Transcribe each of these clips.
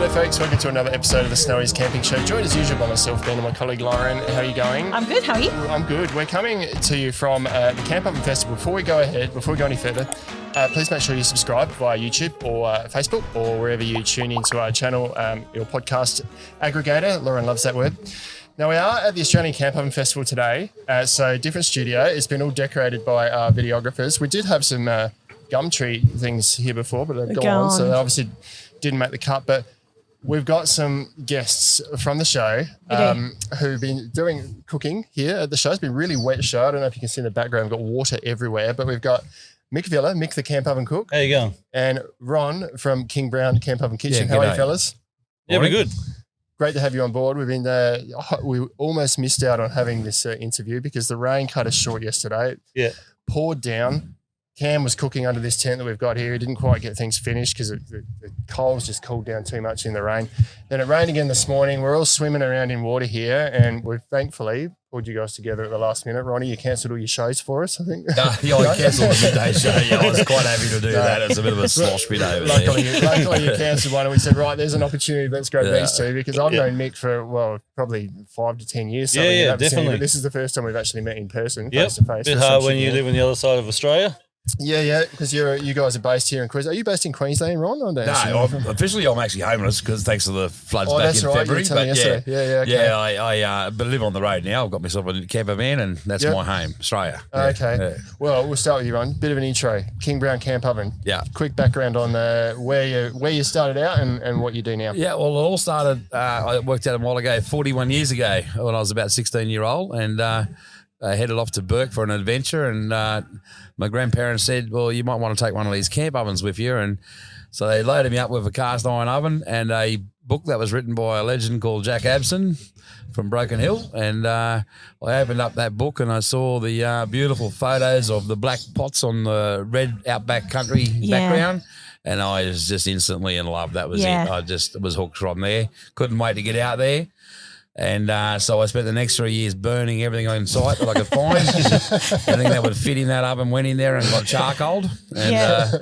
G'day folks, welcome to another episode of the Snowies Camping Show. Joined as usual by myself, Ben, and my colleague Lauren. How are you going? I'm good, how are you? I'm good. We're coming to you from the Camp Oven Festival. Before we go any further, please make sure you subscribe via YouTube or Facebook or wherever you tune into our channel, your podcast aggregator. Lauren loves that word. Now, we are at the Australian Camp Oven Festival today, so different studio. It's been all decorated by our videographers. We did have some gum tree things here before, but they've gone, so they obviously didn't make the cut. But we've got some guests from the show who've been doing cooking here at the show. It's been a really wet show. I don't know if you can see in the background, we've got water everywhere, but we've got Mick Viller, Mick the Camp Oven Cook. How you going? And Ron from Kingbrown Camp Oven Kitchen. How are you, fellas? Yeah, we're good. Great to have you on board. We've been we almost missed out on having this interview because the rain cut us short yesterday. It poured down. Cam was cooking under this tent that we've got here. He didn't quite get things finished because the coals just cooled down too much in the rain. Then it rained again this morning. We're all swimming around in water here, and we've thankfully pulled you guys together at the last minute. Ronnie, you cancelled all your shows for us, I think. I cancelled the midday show. Yeah, I was quite happy to do that. It's a bit of a slosh bit over there. Luckily you cancelled one, and we said, right, there's an opportunity. Let's grab these two, because I've known Mick for, probably 5 to 10 years. Yeah, definitely. But this is the first time we've actually met in person, face to face. A bit hard when you live on the other side of Australia. Yeah, because you guys are based here in Queensland. Are you based in Queensland, Ron? Or no, officially I'm actually homeless because thanks to the floods back in February. But but I live on the road now. I've got myself a camper van, and that's my home, Australia. Okay. Yeah. Well, we'll start with you, Ron. Bit of an intro. Kingbrown Camp Oven. Yeah. Quick background on where you started out and what you do now. Yeah, well, it all started, I worked out a while ago, 41 years ago, when I was about 16-year-old, and I headed off to Burke for an adventure, and my grandparents said, well, you might want to take one of these camp ovens with you. And so they loaded me up with a cast iron oven and a book that was written by a legend called Jack Abson from Broken Hill. And I opened up that book and I saw the beautiful photos of the black pots on the red outback country background. And I was just instantly in love. That was it. I just was hooked from there. Couldn't wait to get out there. And so I spent the next 3 years burning everything on sight that I could find. Everything that would fit in that oven went in there and got charcoaled. And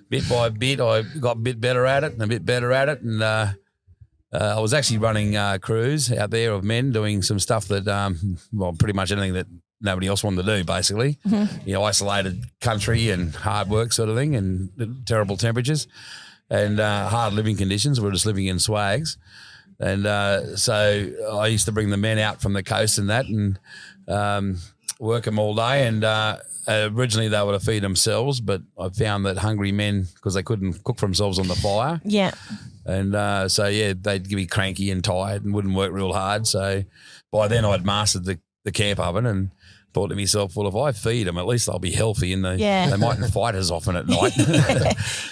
bit by bit, I got a bit better at it and a bit better at it. And I was actually running crews out there of men doing some stuff that, pretty much anything that nobody else wanted to do, basically. Mm-hmm. You know, isolated country and hard work sort of thing, and terrible temperatures and hard living conditions. We're just living in swags. And so I used to bring the men out from the coast and that, and work them all day. And originally they were to feed themselves, but I found that hungry men, because they couldn't cook for themselves on the fire. Yeah. And they'd be cranky and tired and wouldn't work real hard. So by then I'd mastered the camp oven and thought to myself, well, if I feed them, at least they'll be healthy and they mightn't fight as often at night.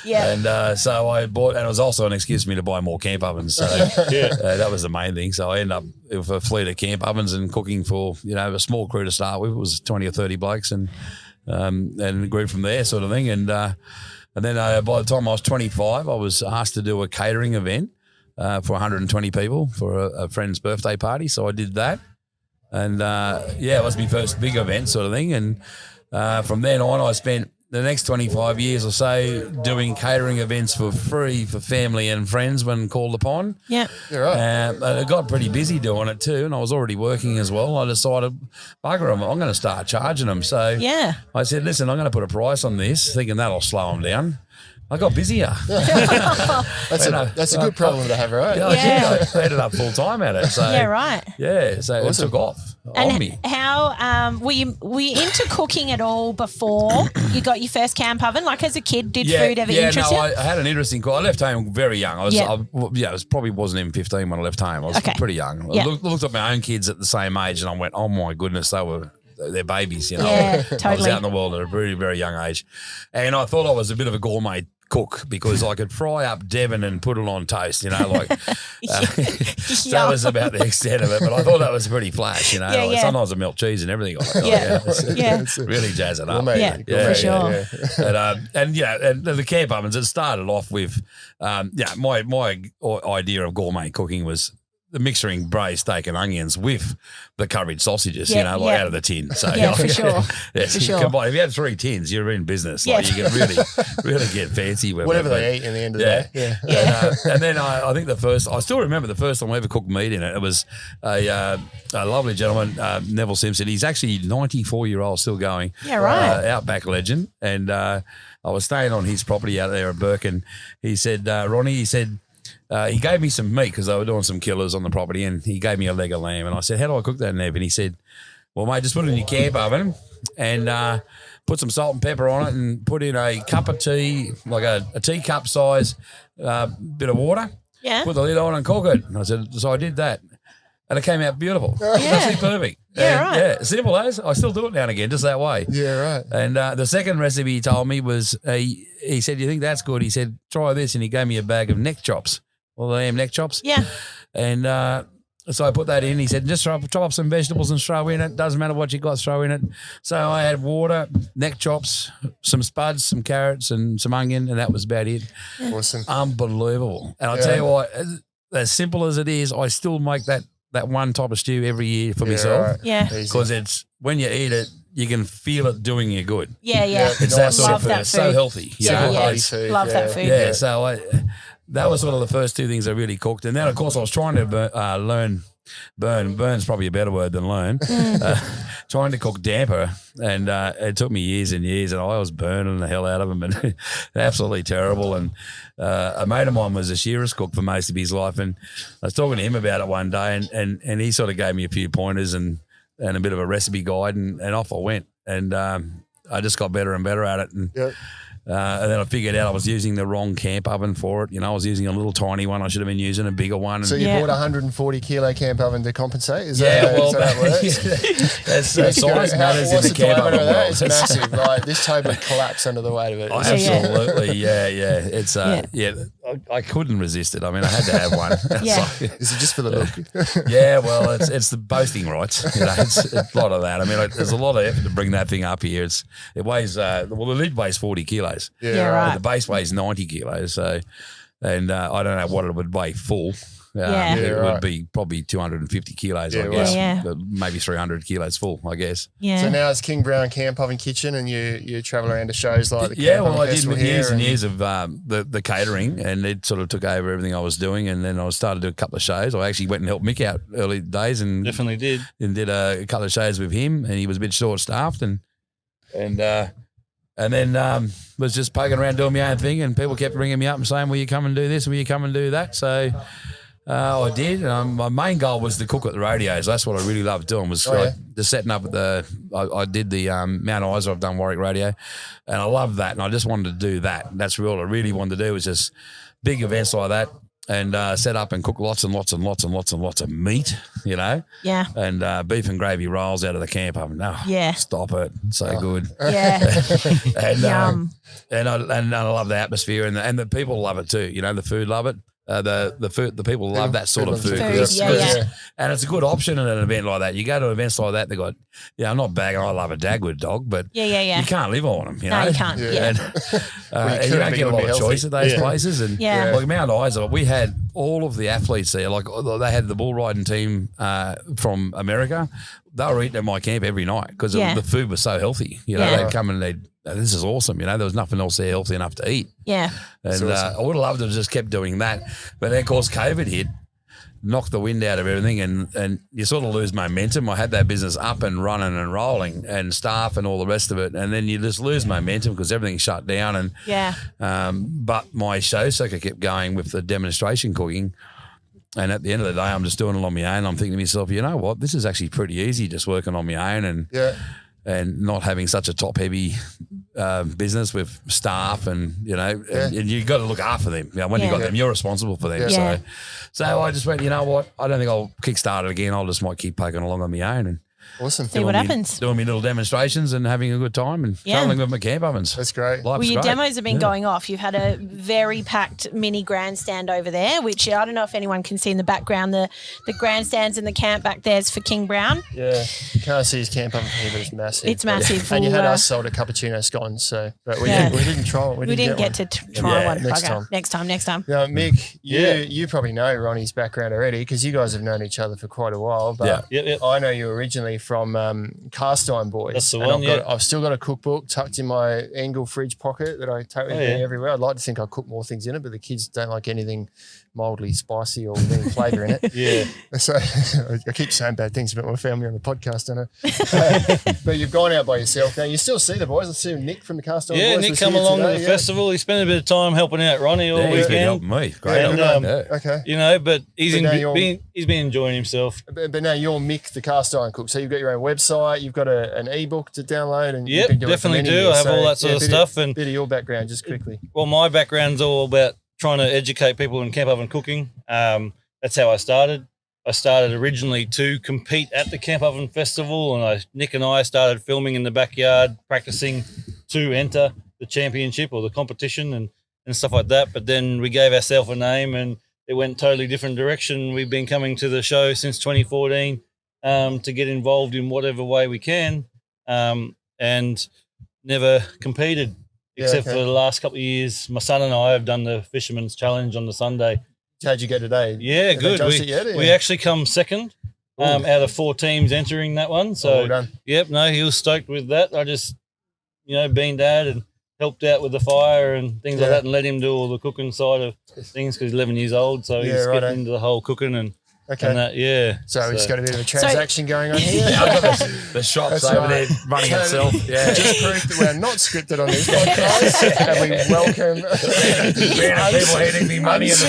And so I bought, and it was also an excuse for me to buy more camp ovens. So that was the main thing. So I ended up with a fleet of camp ovens and cooking for, a small crew to start with. It was 20 or 30 blokes and grew from there sort of thing. And then by the time I was 25, I was asked to do a catering event for 120 people for a friend's birthday party. So I did that. And, it was my first big event sort of thing. And from then on, I spent the next 25 years or so doing catering events for free for family and friends when called upon. Yeah. You're right. And I got pretty busy doing it too, and I was already working as well. I decided, bugger them, I'm going to start charging them. So I said, listen, I'm going to put a price on this, thinking that'll slow them down. I got busier. That's a good problem to have, right? I ended up full time at it. So so it took off on me. How were you into cooking at all before you got your first camp oven? Like as a kid, did food ever interest you? I had an interesting. I left home very young. I probably wasn't even 15 when I left home. I was pretty young. I looked at my own kids at the same age, and I went, "Oh my goodness, they're babies." Yeah, totally. I was out in the world at a very, very young age, and I thought I was a bit of a gourmet cook because I could fry up Devon and put it on toast, so that was about the extent of it. But I thought that was pretty flash, sometimes I melt cheese and everything on it. Really jazz it up. For sure. And the camp ovens, it started off with, my idea of gourmet cooking was mixing braised steak and onions with the curried sausages, Yeah, out of the tin. So for sure. Yes, For sure. combine. If you had 3 tins, you're in business. Like you can really get fancy with Whatever it. they eat in the end of the day. And then I think I still remember the first time I ever cooked meat in it. It was a lovely gentleman, Neville Simpson. He's actually 94-year-old, still going. Yeah, right. Outback legend. And I was staying on his property out there at Burke, and he said, Ronnie, he said, he gave me some meat because they were doing some killers on the property, and he gave me a leg of lamb. And I said, how do I cook that, Nev? And he said, well, mate, just put it in your camp oven and put some salt and pepper on it and put in a cup of tea, like a teacup size bit of water. Yeah. Put the lid on and cook it. And I said, so I did that. And it came out beautiful. Absolutely perfect. Yeah, And, right. Yeah, simple as. I still do it now and again, just that way. Yeah, right. And the second recipe he told me was, he said, you think that's good? He said, try this. And he gave me a bag of neck chops. Well, lamb neck chops. Yeah. And so I put that in. He said, just chop up some vegetables and throw in it. Doesn't matter what you got, throw in it. So I had water, neck chops, some spuds, some carrots and some onion, and that was about it. Awesome. Unbelievable. And I'll tell you what, as simple as it is, I still make that one type of stew every year for myself. Right. Yeah. Because it's, when you eat it, you can feel it doing you good. Yeah, yeah. It's that sort of food. It's so healthy. You know? Hearty It's- food, Love that food. yeah, so that was sort of the first 2 things I really cooked. And then, of course, I was trying to learn burn. Burn's probably a better word than learn. Trying to cook damper. And it took me years and years, and I was burning the hell out of them, and absolutely terrible. And a mate of mine was a shearer's cook for most of his life, and I was talking to him about it one day, and he sort of gave me a few pointers and a bit of a recipe guide, and off I went. And I just got better and better at it. And and then I figured out I was using the wrong camp oven for it. You know, I was using a little tiny one. I should have been using a bigger one. So you bought a 140 kilo camp oven to compensate? Is yeah, that, well, is that how it works? that's size matters in What's the the camp diameter oven of that? world. It's massive. Like this table would collapse under the weight of it. Absolutely, yeah. It's I couldn't resist it. I mean, I had to have one. Yeah. Is it just for the look? Yeah, well, it's the boasting rights. You know, it's a lot of that. I mean, there's a lot of effort to bring that thing up here. It weighs the lid weighs 40 kilos. Yeah, right. The base weighs 90 kilos. So, and I don't know what it would weigh full. It would be probably 250 kilos, I guess. Maybe 300 kilos full, I guess. Yeah. So now it's Kingbrown Camp Oven Kitchen, and you travel around to shows like the Yeah, Camp well, Oven I did Festival with years here and years of the catering, and it sort of took over everything I was doing. And then I started to do a couple of shows. I actually went and helped Mick out early days, and Definitely did. and did a couple of shows with him, and he was a bit short staffed, and then was just poking around doing my own thing, and people kept ringing me up and saying, "Will you come and do this? Will you come and do that?" So I did. My main goal was to cook at the radios. That's what I really loved doing. Was just setting up at I did the Mount Isa. I've done Warwick Radio, and I loved that, and I just wanted to do that. That's all I really wanted to do was just big events like that. And set up and cook lots and lots and lots and lots and lots of meat, you know. Yeah. And beef and gravy rolls out of the camp oven. No, stop it. So good. Yeah. And Yum. And I love the atmosphere, and the people love it too. You know, the food love it. The people love that sort of food. And it's a good option in an event like that. You go to events like that, they got, I'm not bagging. I love a Dagwood dog, but you can't live on them. You know, you can't. And, and you don't get a lot of choice at those places. And like Mount Isa, we had all of the athletes there. Like they had the bull riding team from America. They were eating at my camp every night because the food was so healthy. You know, they'd come and this is awesome. You know, there was nothing else there healthy enough to eat. Yeah. And I would have loved to have just kept doing that. But then, of course, COVID hit, knocked the wind out of everything, and you sort of lose momentum. I had that business up and running and rolling, and staff and all the rest of it. And then you just lose momentum because everything shut down. And but my show circuit kept going with the demonstration cooking. And at the end of the day, I'm just doing it on my own. I'm thinking to myself, you know what? This is actually pretty easy just working on my own and not having such a top-heavy business with staff and, and you got to look after them. You know, when you got them, you're responsible for them. So I just went, you know what? I don't think I'll kickstart it again. I just might keep poking along on my own. Awesome. See what happens. Doing me little demonstrations and having a good time and traveling with my camp ovens. That's great. Well, your demos have been going off. You've had a very packed mini grandstand over there, which I don't know if anyone can see in the background. The grandstands in the camp back there is for Kingbrown. Yeah. You can't see his camp oven here, but it's massive. It's massive. And you had us sold a cappuccino scones, but we didn't try it. We didn't get to try one. Next time. Next time. Now, Mick, you probably know Ronnie's background already because you guys have known each other for quite a while. But I know you originally from Cast Iron Boys. That's the one, I've still got a cookbook tucked in my Engel fridge pocket that I take with me everywhere. I'd like to think I cook more things in it, but the kids don't like anything mildly spicy or with any flavour in it. Yeah. So I keep saying bad things about my family on the podcast, don't I? But you've gone out by yourself. Now, you still see the boys. I see Nick from the Cast Iron Boys. Yeah, Nick come along to the festival. He spent a bit of time helping out Ronnie all weekend. He's been helping me. Great. Okay. You know, but he's been enjoying himself. But now you're Mick, the Cast Iron Cook. So you've got your own website. You've got an ebook to download. And yep, definitely do. I have all that sort of stuff. And bit of your background, just quickly. Well, my background's all about trying to educate people in camp oven cooking. That's how I started. I started originally to compete at the Camp Oven Festival, and Nick and I started filming in the backyard, practicing to enter the championship or the competition and stuff like that. But then we gave ourselves a name, and it went totally different direction. We've been coming to the show since 2014 to get involved in whatever way we can, and never competed except for the last couple of years. My son and I have done the Fisherman's Challenge on the Sunday. How'd you go today? Yeah, good. We actually come second out of 4 teams entering that one. So, well done. Yep, no, he was stoked with that. I just, been dad and helped out with the fire and things like that, and let him do all the cooking side of things because he's 11 years old. So he's getting into the whole cooking and that, So we just got a bit of a transaction going on here. The shop's over there running itself. Yeah. Just proof that we're not scripted on this podcast, and we welcome people handing me money in the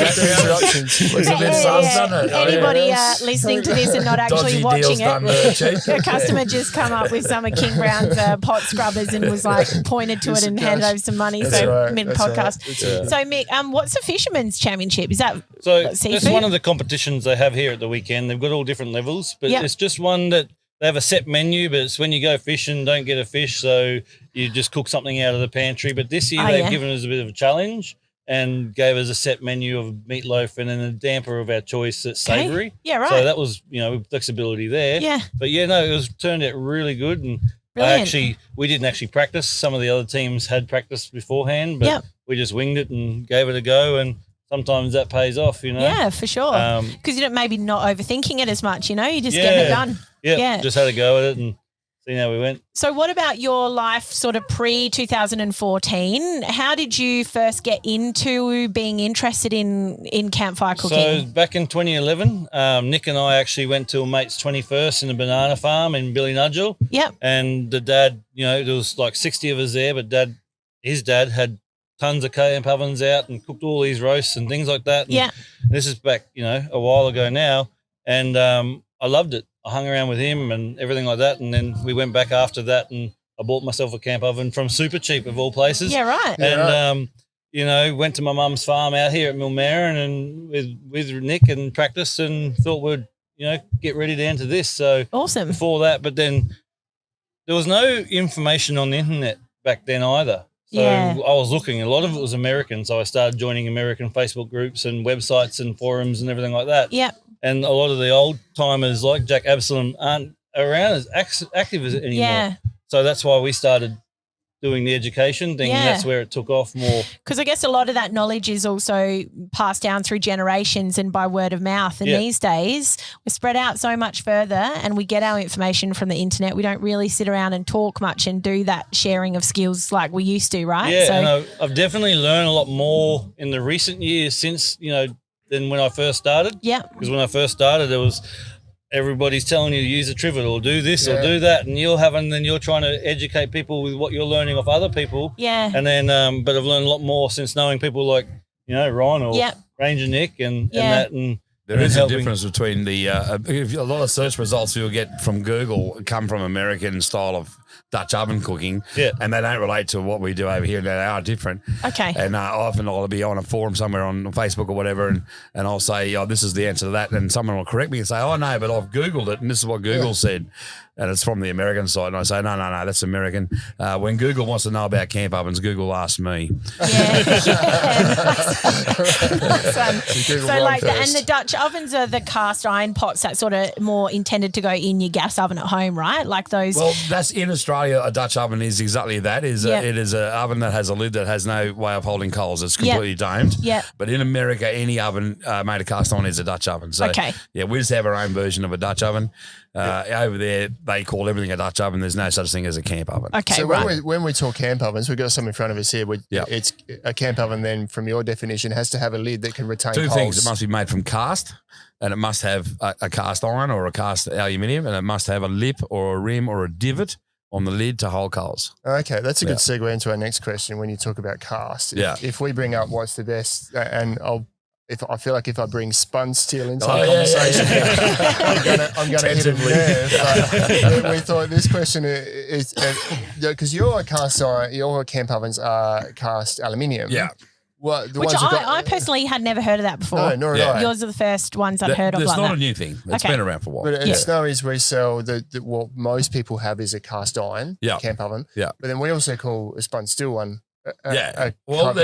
background. Anybody listening to this and not actually watching it, a customer just come up with some of Kingbrown's pot scrubbers and was like pointed to it and handed over some money. Mid-podcast. Right. So Mick, what's the Fisherman's Championship? Is that seafood? That's one of the competitions they have here at the weekend. They've got all different levels, but it's just one that they have a set menu, but it's when you go fishing, don't get a fish, so you just cook something out of the pantry. But this year they've given us a bit of a challenge and gave us a set menu of meatloaf and then a damper of our choice that's savoury. Yeah, right. So that was, flexibility there. Yeah. But it turned out really good. And we didn't actually practice. Some of the other teams had practiced beforehand, but we just winged it and gave it a go, and sometimes that pays off, Yeah, for sure. Because you're maybe not overthinking it as much, you're just getting it done. Yeah, just had a go at it and see how we went. So what about your life sort of pre-2014? How did you first get into being interested in campfire cooking? So back in 2011, Nick and I actually went to a mate's 21st in a banana farm in Billynudgel. Yep. And the dad, there was like 60 of us there, but his dad had tons of camp ovens out and cooked all these roasts and things like that. And this is back, a while ago now. And I loved it. I hung around with him and everything like that. And then we went back after that and I bought myself a camp oven from Super Cheap of all places. Yeah, right. And, went to my mum's farm out here at Millmerran and with Nick and practiced and thought we'd, get ready to enter this. So awesome. Before that, but then there was no information on the internet back then either. So I was looking, a lot of it was American. So I started joining American Facebook groups and websites and forums and everything like that. Yep. And a lot of the old timers like Jack Absalom aren't around as active as anymore. Yeah. So that's why we started doing the education thing. And that's where it took off more. Because I guess a lot of that knowledge is also passed down through generations and by word of mouth. And these days we're spread out so much further and we get our information from the internet. We don't really sit around and talk much and do that sharing of skills like we used to, right? Yeah, and I've definitely learned a lot more in the recent years since, than when I first started. Yeah. Because when I first started, there was everybody's telling you to use a trivet or do this or do that, and you're trying to educate people with what you're learning off other people. Yeah. And then, but I've learned a lot more since knowing people like, Ron or Ranger Nick and that. And there is a difference between a lot of search results you'll get from Google come from American style of Dutch oven cooking, Yeah. and they don't relate to what we do over here. They are different. Okay. And often I'll be on a forum somewhere on Facebook or whatever, and I'll say, "Oh, this is the answer to that," and someone will correct me and say, "Oh no, but I've Googled it, and this is what Google said." And it's from the American side. And I say, no, that's American. When Google wants to know about camp ovens, Google asks me. So like, and the Dutch ovens are the cast iron pots that sort of more intended to go in your gas oven at home, right? Like those. Well, that's in Australia. A Dutch oven is exactly that. It is an oven that has a lid that has no way of holding coals. It's completely domed. Yeah. But in America, any oven made of cast iron is a Dutch oven. So yeah, we just have our own version of a Dutch oven. Over there, they call everything a Dutch oven. There's no such thing as a camp oven. Okay, so when we talk camp ovens, we've got some in front of us here. It's a camp oven. Then, from your definition, has to have a lid that can retain two coals. things. It must be made from cast, and it must have a cast iron or a cast aluminium, and it must have a lip or a rim or a divot on the lid to hold coals. Okay, that's a good segue into our next question. When you talk about cast, if we bring up what's the best, and I feel like if I bring Spun steel into the conversation, I'm going to hit it there. But we thought this question is because your cast iron, your camp ovens are cast aluminium. Yeah. Well, which I personally had never heard of that before. No, nor had I. Yours are the first ones I've heard of. It's like not that. a new thing. It's been around for a while. But at Snowy's, we sell what most people have is a cast iron camp oven. Yeah. But then we also call a Spun steel one. There's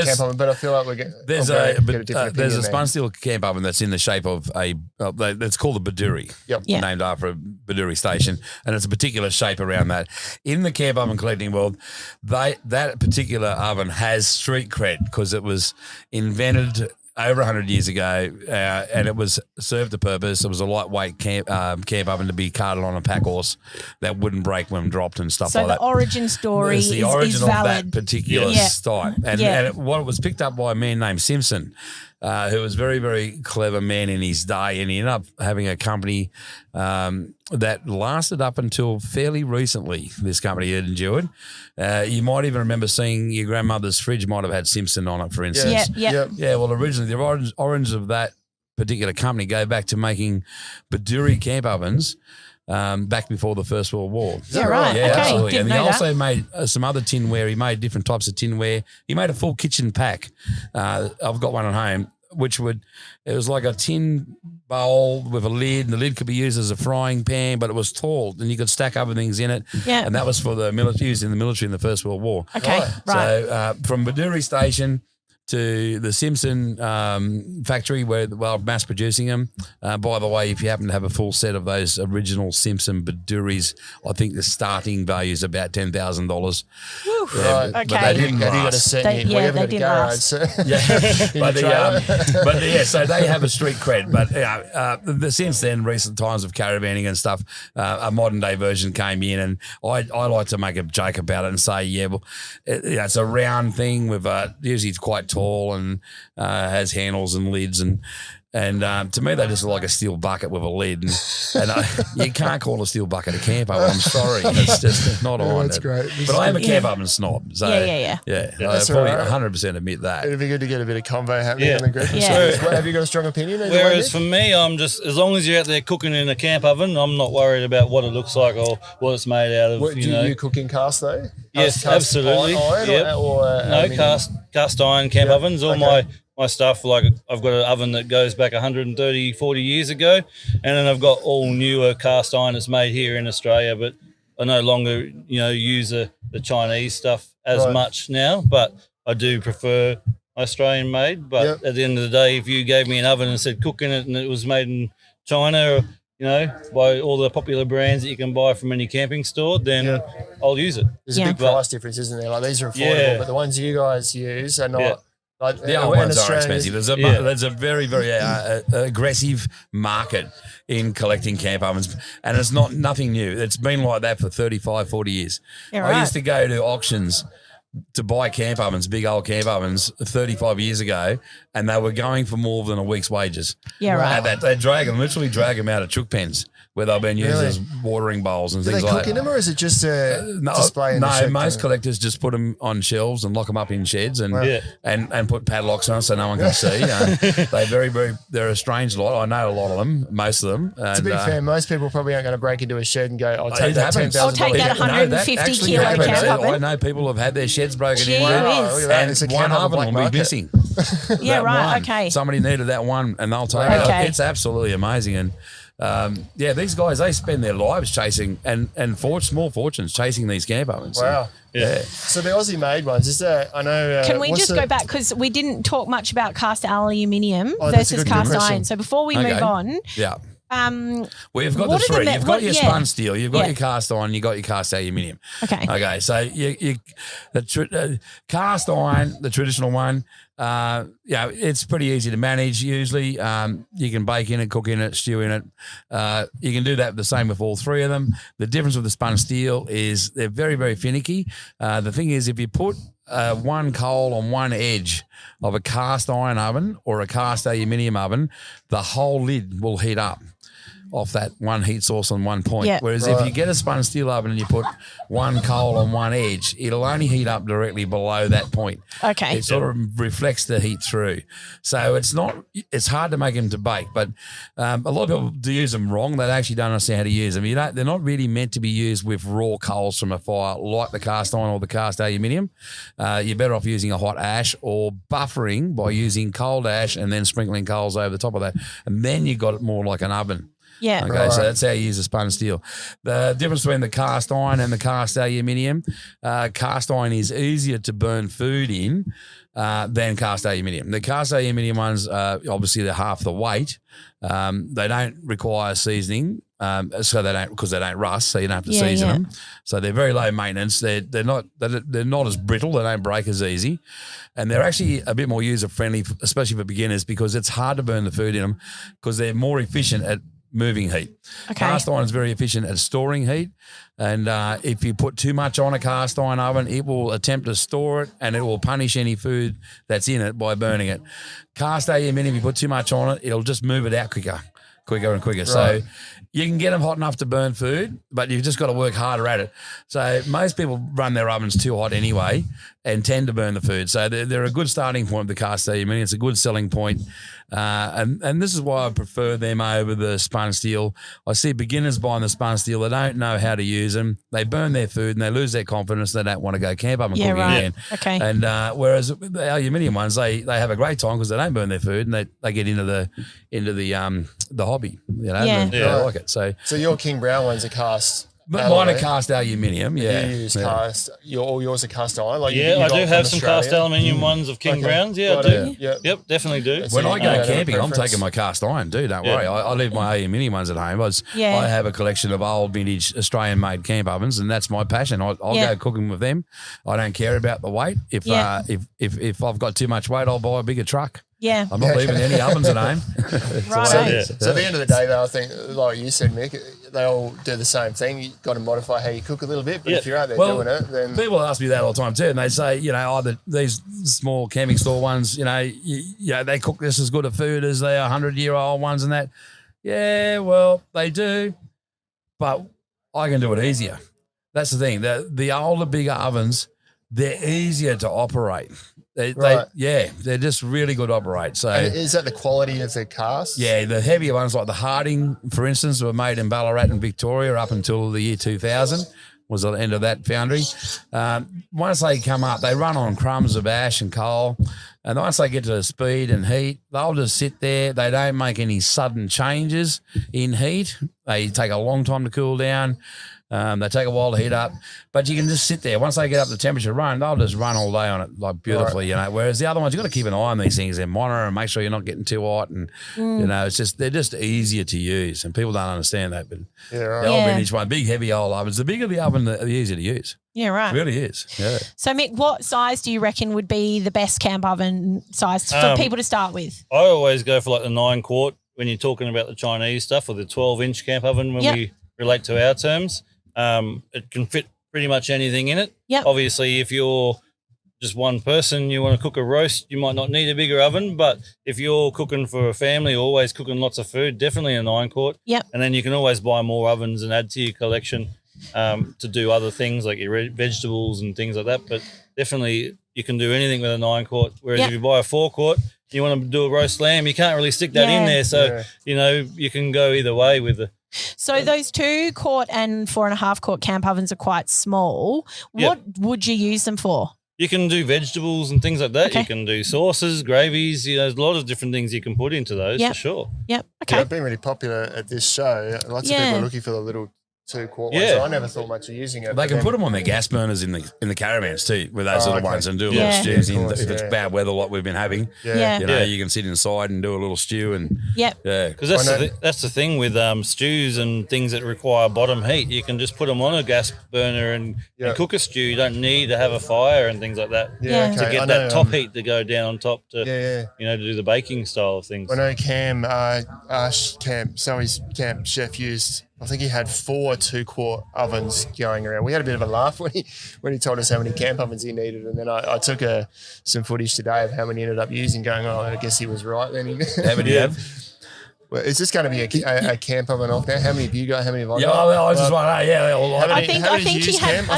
camp oven, but I feel like there's a spun steel camp oven that's in the shape of that's called a Baduri, named after a Baduri station, and it's a particular shape around that. In the camp oven collecting world, that particular oven has street cred because it was invented over 100 years ago, and it was served a purpose. It was a lightweight camp oven to be carted on a pack horse that wouldn't break when dropped and stuff like that. So the origin story is valid. It's the origin of that particular style. And what was picked up by a man named Simpson, who was a very, very clever man in his day, and he ended up having a company that lasted up until fairly recently, this company had endured. You might even remember seeing your grandmother's fridge might have had Simpson on it, for instance. Yeah. Well, originally the origins of that particular company go back to making Baduri camp ovens back before the First World War. Yeah, right. Yeah, okay. absolutely. Didn't And he know also that. made some other tinware. He made different types of tinware. He made a full kitchen pack. I've got one at home, it was like a tin bowl with a lid, and the lid could be used as a frying pan, but it was tall, and you could stack other things in it. Yeah. And that was for the military, used in the military in the First World War. Okay, right. So from Baduri Station to the Simpson factory where mass producing them. By the way, if you happen to have a full set of those original Simpson Baduris, I think the starting value is about $10,000. Right. Okay. But they didn't Have you got a set we haven't got a garage. So so they have a street cred. But since then, recent times of caravanning and stuff, a modern day version came in, and I like to make a joke about it and say, it's a round thing with usually it's quite tall and has handles and lids and to me, they just look like a steel bucket with a lid. And you can't call a steel bucket a camp oven. I'm sorry. It's just not on. That's great. But I am a camp oven snob. So Yeah. I probably 100% admit that. It'd be good to get a bit of convo happening in the group. Yeah. So, have you got a strong opinion? Whereas for me, I'm just, as long as you're out there cooking in a camp oven, I'm not worried about what it looks like or what it's made out of. Do you cook in cast though? Yes, cast absolutely. Iron or no, aluminium? cast iron camp ovens. All my stuff, like I've got an oven that goes back 130, 40 years ago, and then I've got all newer cast iron that's made here in Australia, but I no longer, use the Chinese stuff as much now, but I do prefer Australian made. But at the end of the day, if you gave me an oven and said cook in it and it was made in China, by all the popular brands that you can buy from any camping store, then I'll use it. There's a big price difference, isn't there? Like these are affordable, but the ones you guys use are not. Yeah. Like, the other ones are expensive. There's a very, very aggressive market in collecting camp ovens, and it's nothing new. It's been like that for 35, 40 years. Yeah, I used to go to auctions to buy camp ovens, big old camp ovens, 35 years ago, and they were going for more than a week's wages. Yeah, right. And they literally drag them out of chook pens where they've been used as watering bowls and Do things they like cook that. in them, or is it just a display in the shed? No, most collectors just put them on shelves and lock them up in sheds and put padlocks on so no one can see. They're a strange lot. I know a lot of them, most of them. To be fair, most people probably aren't going to break into a shed and go, I'll take it that happens. $10,000. I'll take that 150 kilo happens. camp oven. I know people have had their sheds broken Gee in, whiz. and one oven will be missing. Yeah, That right. one. Okay. Somebody needed that one, and they'll take Okay. it. It's absolutely amazing. And these guys, they spend their lives chasing and small fortunes chasing these camp ovens. Wow. Yeah. So the Aussie-made ones, is that, I know... Can we just go back, because we didn't talk much about cast aluminium that's a versus good cast question. iron. So before we move on, Yeah. Well, you've got what the are the three. You've got your yeah. spun steel, you've got Yeah. your cast iron, you've got your cast aluminium. Okay. Okay, so cast iron, the traditional one, it's pretty easy to manage usually. You can bake in it, cook in it, stew in it. You can do that the same with all three of them. The difference with the spun steel is they're very, very finicky. The thing is, if you put one coal on one edge of a cast iron oven or a cast aluminium oven, the whole lid will heat up off that one heat source on one point. Yeah. Whereas if you get a spun steel oven and you put one coal on one edge, it'll only heat up directly below that point. Okay. It sort of reflects the heat through. So it's hard to make them to bake, but a lot of people do use them wrong. They actually don't understand how to use them. They're not really meant to be used with raw coals from a fire like the cast iron or the cast aluminium. You're better off using a hot ash or buffering by using cold ash and then sprinkling coals over the top of that. And then you've got it more like an oven. Yeah. Okay, so that's how you use the spun steel. The difference between the cast iron and the cast aluminium, cast iron is easier to burn food in than cast aluminium. The cast aluminium ones, obviously they're half the weight. They don't require seasoning, because they don't rust, so you don't have to season them. So they're very low maintenance. They're not as brittle. They don't break as easy, and they're actually a bit more user friendly, especially for beginners, because it's hard to burn the food in them because they're more efficient at moving heat. Okay. Cast iron is very efficient at storing heat, and if you put too much on a cast iron oven, it will attempt to store it and it will punish any food that's in it by burning it. Cast aluminium, if you put too much on it, it'll just move it out quicker and quicker. Right. So you can get them hot enough to burn food, but you've just got to work harder at it. So most people run their ovens too hot anyway and tend to burn the food. So they're a good starting point with the cast aluminium. It's a good selling point. And this is why I prefer them over the spun steel. I see beginners buying the spun steel. They don't know how to use them. They burn their food and they lose their confidence. They don't want to go camp oven cooking again. Okay. And whereas the aluminium ones, they have a great time because they don't burn their food and they get into the hobby. They like it. So your Kingbrown ones are cast. But mine are cast aluminium, yeah. You use cast. All yours are cast iron. Like I do have some cast aluminium ones of Kingbrown's. Yeah, I do. Yep, definitely do. When I go camping, I'm taking my cast iron too, don't worry. I leave my aluminium ones at home. I have a collection of old vintage Australian-made camp ovens, and that's my passion. I'll go cooking with them. I don't care about the weight. If I've got too much weight, I'll buy a bigger truck. Yeah. I'm not leaving any ovens at home. Right. So at the end of the day, though, I think, like you said, Mick, they all do the same thing. You've got to modify how you cook a little bit, but if you're out there doing it, then... People ask me that all the time too, and they say, these small camping store ones, they cook this as good a food as their 100-year-old ones and that. Yeah, well, they do, but I can do it easier. That's the thing. The older, bigger ovens, they're easier to operate. They're just really good to operate. So, and is that the quality of the cast? Yeah, the heavier ones like the Harding, for instance, were made in Ballarat and Victoria up until the year 2000 was the end of that foundry. Once they come up, they run on crumbs of ash and coal, and once they get to the speed and heat, they'll just sit there. They don't make any sudden changes in heat. They take a long time to cool down. They take a while to heat up, but you can just sit there. Once they get up the temperature run, they'll just run all day on it like beautifully, Whereas the other ones, you've got to keep an eye on these things and monitor and make sure you're not getting too hot. And, they're just easier to use. And people don't understand that. But the old vintage one, big, heavy old ovens, the bigger the oven, the easier to use. Yeah, right. It really is. Yeah. So, Mick, what size do you reckon would be the best camp oven size for people to start with? I always go for like the 9-quart when you're talking about the Chinese stuff, or the 12-inch camp oven when we relate to our terms. It can fit pretty much anything in it. Yep. Obviously, if you're just one person, you want to cook a roast, you might not need a bigger oven. But if you're cooking for a family, always cooking lots of food, definitely a 9-quart. Yep. And then you can always buy more ovens and add to your collection to do other things like your vegetables and things like that. But definitely you can do anything with a 9-quart. Whereas if you buy a 4-quart, you want to do a roast lamb, you can't really stick that in there. So, you can go either way with the. So those 2-quart and 4.5-quart camp ovens are quite small. What would you use them for? You can do vegetables and things like that. Okay. You can do sauces, gravies. There's a lot of different things you can put into those for sure. Yep. Okay. Yeah, it's been really popular at this show. Lots of people are looking for the little 2-quart ones. So I never thought much of using it. They can put them on their gas burners in the caravans too, with those little ones, and do a little stews if it's bad weather like we've been having. You can sit inside and do a little stew and because that's the thing with stews and things that require bottom heat. You can just put them on a gas burner and cook a stew. You don't need to have a fire and things like that to get that top heat to go down on top to to do the baking style of things. I know Zoe's camp chef used. I think he had 4 2-quart ovens going around. We had a bit of a laugh when he told us how many camp ovens he needed, and then I took some footage today of how many he ended up using. Going, I guess he was right then. How many do you have? Well, is this going to be a camp oven off now? How many have you got? How many have I got? I just want I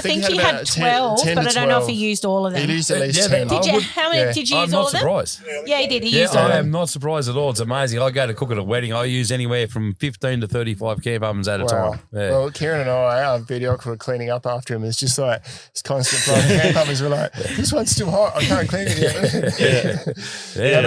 think he had 12, but I don't know if he used all of them. He used at least 10. How many did you use? All of them? I'm not surprised. Yeah, he did. He used all of them. I am not surprised at all. It's amazing. I go to cook at a wedding. I use anywhere from 15 to 35 camp ovens at a time. Yeah. Well, Kieran and I, our videographer, were cleaning up after him. It's just like it's constant flow. Camp ovens were like, this one's still hot. I can't clean it yet.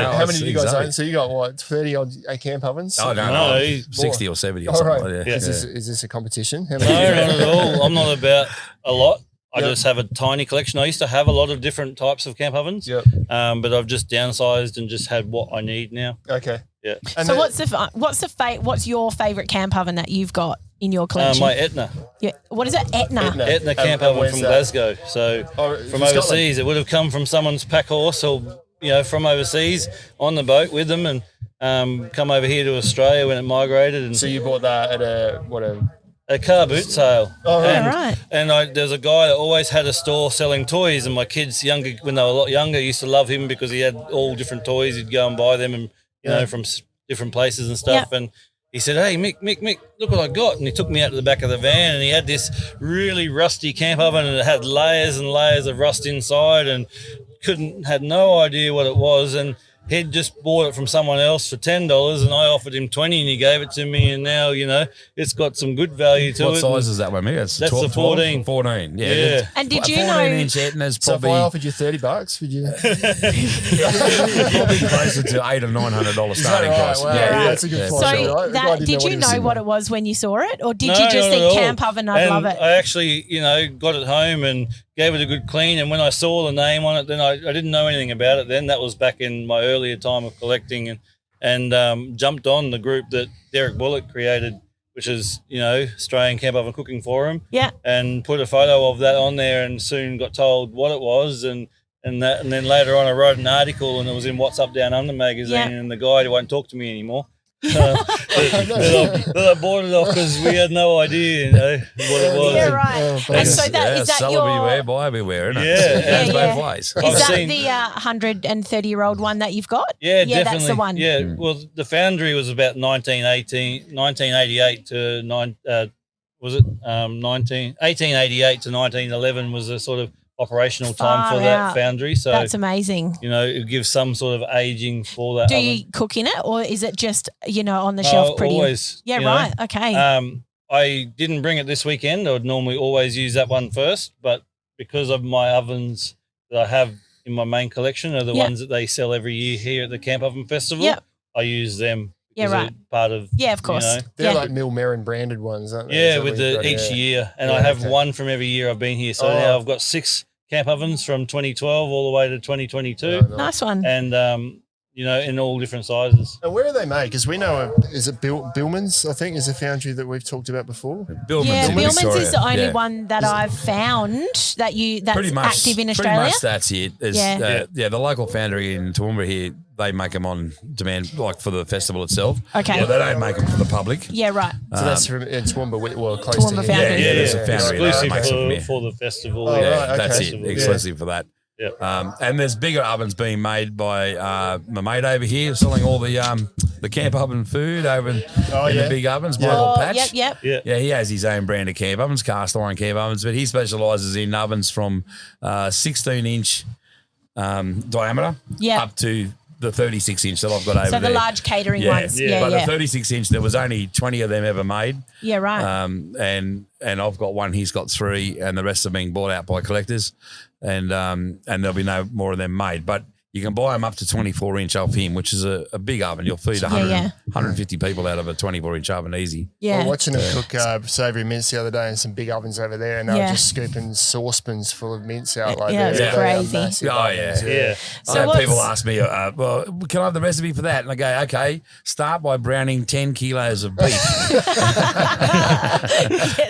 How many did you guys own? So you got what, 30 odd camp ovens? Oh, no. 60 or 70 or something like that. Yeah. Is this a competition? No, not at all. I'm not about a lot. I just have a tiny collection. I used to have a lot of different types of camp ovens, but I've just downsized and just had what I need now. Okay. Yeah. And so what's your favourite camp oven that you've got in your collection? My Etna. Yeah. What is it? Etna camp oven from Glasgow. So from overseas, it would have come from someone's pack horse or from overseas on the boat with them and. Come over here to Australia when it migrated. And so you bought that at a car boot sale. Oh, right. And there's a guy that always had a store selling toys, and my kids, when they were a lot younger, used to love him because he had all different toys. He'd go and buy them, and from different places and stuff. Yep. And he said, "Hey, Mick, look what I got!" And he took me out to the back of the van, and he had this really rusty camp oven, and it had layers and layers of rust inside, and had no idea what it was, and he'd just bought it from someone else for $10 and I offered him 20 and he gave it to me, and now, it's got some good value to it. What size is that one, Mick? That's 12, the 14. 14, yeah. And did you 14-inch Etna's probably... So if I offered you $30, would you... probably closer to $800 or $900 starting price. Wow. Yeah, that's a good price. So did you know what it was when you saw it? Or did you just think camp oven, I'd love it? I actually, got it home and gave it a good clean, and when I saw the name on it, then I didn't know anything about it then. That was back in my earlier time of collecting, and jumped on the group that Derek Bullock created, which is, Australian Camp Oven Cooking Forum. Yeah. And put a photo of that on there and soon got told what it was, and then later on I wrote an article and it was in What's Up Down Under magazine, and the guy won't talk to me anymore. I bought it off because we had no idea, what it was. Yeah, right. And so is that your... beware, buyer beware, isn't it? Yeah. Both ways. Is that the 130-year-old one that you've got? Yeah, definitely. That's the one. Yeah, well, the foundry was about 1888 to 1888 to 1911 was a sort of operational time for that foundry. So that's amazing. It gives some sort of aging for that. Do you cook in it, or is it just on the shelf pretty? Always. Yeah, right. Okay. I didn't bring it this weekend. I would normally always use that one first, but because of my ovens that I have in my main collection are the ones that they sell every year here at the Camp Oven Festival. Yep. I use them. Yeah, right. Part of of course. They're like Mill Merrin branded ones, aren't they? Yeah, with each year, and I have one from every year I've been here. So now I've got 6 camp ovens from 2012 all the way to 2022. Nice one. And in all different sizes. And where are they made? Because we know, is it Billman's, I think, is a foundry that we've talked about before? Billman's is the only one that I've found that's active in Australia. Pretty much that's it. The local foundry in Toowoomba here, they make them on demand, like for the festival itself. Okay. Well, they don't make them for the public. Yeah, right. So that's from Toowoomba, Toowoomba close to here. foundry. Yeah, there's a foundry exclusive for the festival. That's it, exclusive for that. And there's bigger ovens being made by my mate over here, selling all the camp oven food over in the big ovens. Michael Patch. Yep. Yeah, he has his own brand of camp ovens, cast iron camp ovens, but he specialises in ovens from 16-inch diameter up to the 36-inch that I've got over there. So the large catering ones. But the 36-inch, there was only 20 of them ever made. Yeah, right. And I've got one, he's got 3, and the rest are being bought out by collectors. And there'll be no more of them made. But you can buy them up to 24-inch off him, which is a big oven. You'll feed 150 people out of a 24-inch oven easy. Yeah. Well, watching them cook savoury mince the other day in some big ovens over there, and they were just scooping saucepans full of mince out like that. Yeah, it's crazy. Yeah. So I had people ask me, well, can I have the recipe for that? And I go, okay, start by browning 10 kilos of beef.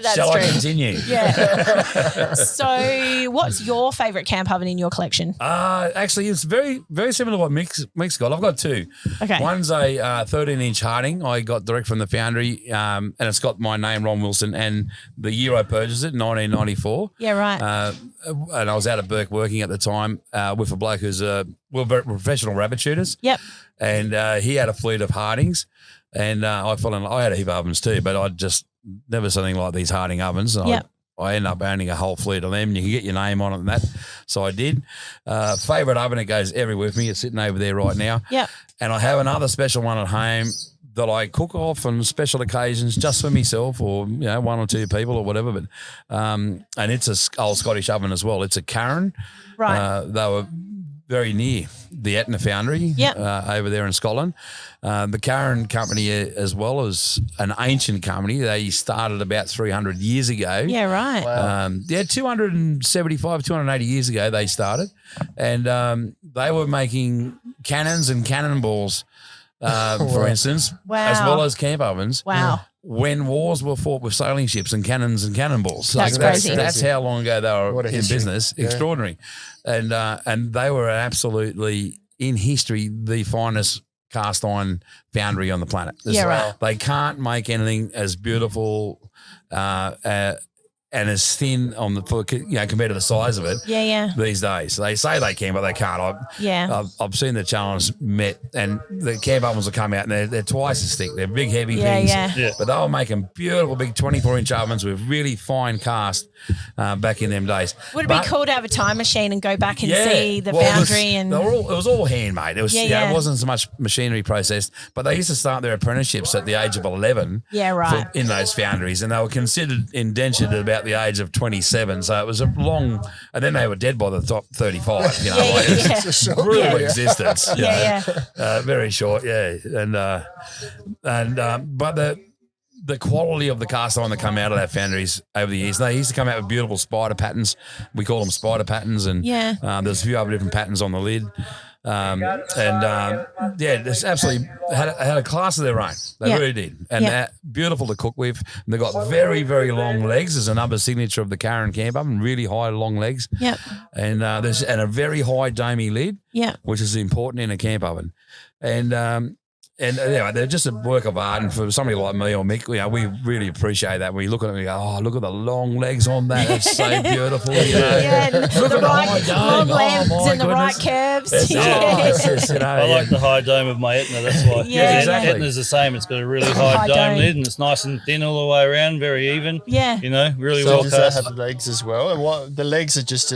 That's Shall true. I continue? Yeah. So what's your favourite camp oven in your collection? Actually, it's very, very similar to what Mick's got. I've got 2. Okay. One's a 13-inch Harding I got direct from the foundry, and it's got my name, Ron Wilson, and the year I purchased it, 1994. Yeah, right. And I was out of Burke working at the time with a bloke who's we're professional rabbit shooters. Yep. And he had a fleet of Hardings, and I had a heap of ovens too, but I just never something like these Harding ovens. And I ended up owning a whole fleet of them, and you can get your name on it and that. So I did. Favourite oven, it goes everywhere with me. It's sitting over there right now. Yep. And I have another special one at home that I cook off on special occasions just for myself or, 1 or 2 people or whatever. But and it's a old Scottish oven as well. It's a Karen. Right. They were very near the Etna foundry over there in Scotland. The Karen company as well as an ancient company. They started about 300 years ago. Yeah, right. Wow. 275, 280 years ago they started. And they were making cannons and cannonballs, for instance, as well as camp ovens. Wow. When wars were fought with sailing ships and cannons and cannonballs. That's crazy. That's how long ago they were in history. business. Yeah. Extraordinary. And they were absolutely, in history, the finest cast iron foundry on the planet. Right. They can't make anything as beautiful and as thin compared to the size of it. These days, they say they can, but they can't. I've seen the challenge met, and the camp ovens will come out and they're twice as thick. They're big, heavy things. But they were making beautiful, big 24-inch ovens with really fine cast back in them days. Would it be cool to have a time machine and go back and see the foundry? It was all handmade. It was it wasn't so much machinery processed, but they used to start their apprenticeships at the age of 11. In those foundries, and they were considered indentured at about the age of 27. So it was a long, and then they were dead by the top 35. It's a brutal existence. Very short. But the quality of the cast iron that come out of that foundries over the years, they used to come out with beautiful spider patterns. We call them spider patterns, and there's a few other different patterns on the lid. It's absolutely had a class of their own. They really did, and beautiful to cook with. And they've got very, very long legs. There's another signature of the Karen camp oven, really high long legs. And there's a very high domey lid. Which is important in a camp oven, and anyway, they're just a work of art. And for somebody like me or Mick, we really appreciate that. When you look at it, we go, "Oh, look at the long legs on that. It's so beautiful." Look at the right long legs and the right curves. I like the high dome of my Etna. That's why. Exactly. Etna's the same. It's got a really high dome lid, and it's nice and thin all the way around, very even. Really well cast. Does that have legs as well? And what the legs are just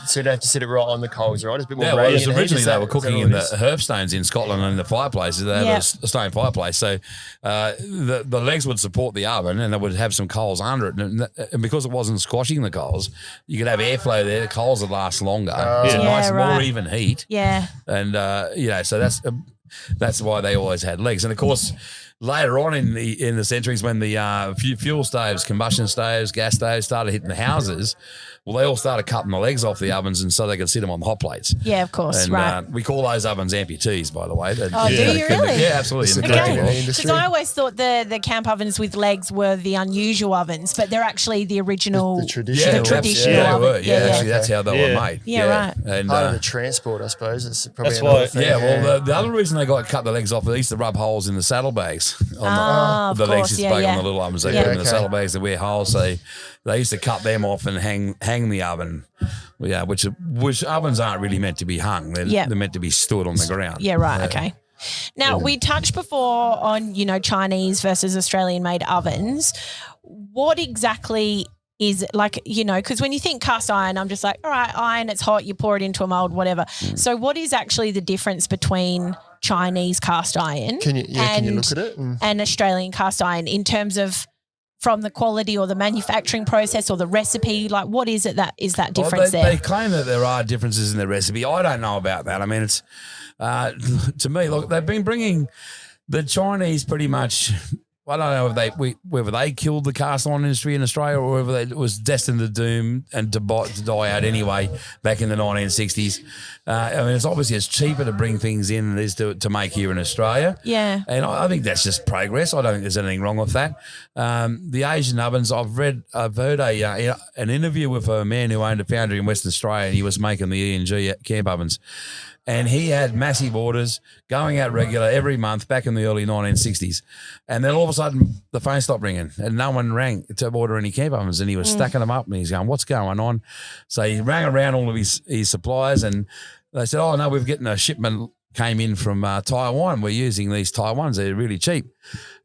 so you don't have to sit it right on the coals, right? It's a bit more radiant. Originally they were cooking in the herbstones in Scotland and in the fireplaces. They have a stone fireplace. So the legs would support the oven and they would have some coals under it. And because it wasn't squashing the coals, you could have airflow there. The coals would last longer. It's a nice, more even heat. And, so that's why they always had legs. And, of course, later on in the centuries when the fuel stoves, combustion stoves, gas stoves started hitting the houses, well, they all started cutting the legs off the ovens and so they could sit them on the hot plates. Yeah, of course, and, we call those ovens amputees, by the way. Do you really? Yeah, absolutely. Because I always thought the camp ovens with legs were the unusual ovens, but they're actually the original, the traditional. Traditional oven. They were. Actually, that's how they were made. Right. And part of the transport, I suppose. It's probably that's why. Thing. The other reason they got cut the legs off, they used to rub holes in the saddlebags bags on the legs is on the little ovens. They put them in the saddlebags. They wear holes. So they used to cut them off and hang the oven. Yeah, which ovens aren't really meant to be hung. They're meant to be stood on the ground. Yeah, right. Yeah. Okay. Now, we touched before on, Chinese versus Australian-made ovens. What exactly is it like, because when you think cast iron, I'm just like, all right, iron, it's hot, you pour it into a mold, whatever. So what is actually the difference between Chinese cast iron can you look at it? And Australian cast iron in terms of from the quality or the manufacturing process or the recipe? Like, what is it that is that difference there? They claim that there are differences in the recipe. I don't know about that. I mean, it's to me, look, they've been bringing the Chinese pretty much. I don't know whether they killed the cast iron industry in Australia or whether it was destined to doom and to die out anyway back in the 1960s. I mean, it's cheaper to bring things in than it is to make here in Australia. Yeah. And I think that's just progress. I don't think there's anything wrong with that. The Asian ovens, I've heard an interview with a man who owned a foundry in Western Australia, and he was making the E&G camp ovens. And he had massive orders going out regular every month back in the early 1960s. And then all of a sudden the phone stopped ringing and no one rang to order any camp ovens, and he was stacking them up and he's going, what's going on? So he rang around all of his suppliers and they said, oh, no, we're getting a shipment came in from Taiwan. We're using these Taiwans. They're really cheap.